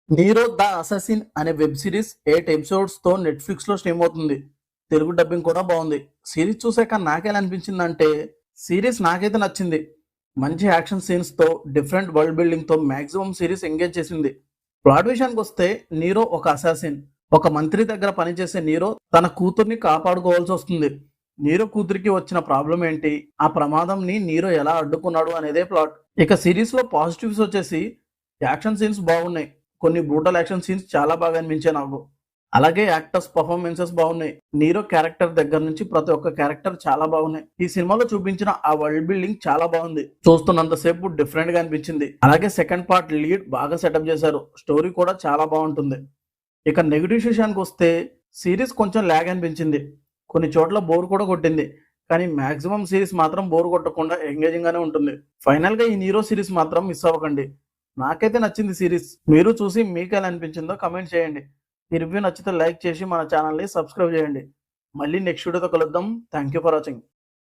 Nero the అససిన్ అనే web series 8 episodes తో Netflix లో స్ట్రీమ్ అవుతుంది. తెలుగు డబ్బింగ్ కూడా బాగుంది. సిరీస్ చూసాక నాకెలా అనిపించిందంటే, సిరీస్ నాకైతే నచ్చింది. మంచి యాక్షన్ సీన్స్ తో, డిఫరెంట్ వరల్డ్ బిల్డింగ్ తో మాక్సిమం సిరీస్ ఎంగేజ్ చేసింది. ప్లాట్ విషయానికి వస్తే, నీరో ఒక అసాసిన్. ఒక మంత్రి దగ్గర పనిచేసే నీరో తన కూతుర్ని కాపాడుకోవాల్సి వస్తుంది. నీరో కూతురికి వచ్చిన ప్రాబ్లం ఏంటి, ఆ ప్రమాదంని నీరో ఎలా అడ్డుకున్నాడు అనేదే ప్లాట్. ఇక సిరీస్ లో పాజిటివ్స్ వచ్చేసి, యాక్షన్ సీన్స్ బాగున్నాయి. కొన్ని బ్రూటల్ యాక్షన్ సీన్స్ చాలా బాగా అనిపించాయి నాకు. అలాగే యాక్టర్స్ పర్ఫార్మెన్సెస్ బాగున్నాయి. నీరో క్యారెక్టర్ దగ్గర నుంచి ప్రతి ఒక్క క్యారెక్టర్ చాలా బాగున్నాయి. ఈ సినిమాలో చూపించిన ఆ వరల్డ్ బిల్డింగ్ చాలా బాగుంది. చూస్తున్నంతసేపు డిఫరెంట్ గా అనిపించింది. అలాగే సెకండ్ పార్ట్ లీడ్ బాగా సెటప్ చేశారు. స్టోరీ కూడా చాలా బాగుంటుంది. ఇక నెగిటివ్ విషయానికి వస్తే, సిరీస్ కొంచెం ల్యాగ్ అనిపించింది. కొన్ని చోట్ల బోర్ కూడా కొట్టింది. కానీ మాక్సిమం సిరీస్ మాత్రం బోర్ కొట్టకుండా ఎంగేజింగ్ గానే ఉంటుంది. ఫైనల్ గా ఈ నీరో సిరీస్ మాత్రం మిస్ అవ్వకండి. నాకైతే నచ్చింది సిరీస్. మీరు చూసి మీకు ఎలా అనిపించిందో కమెంట్ చేయండి. ఈ రివ్యూ నచ్చితే లైక్ చేసి మన ఛానల్ని సబ్స్క్రైబ్ చేయండి. మళ్ళీ నెక్స్ట్ వీడియోతో కలుద్దాం. Thank you for watching.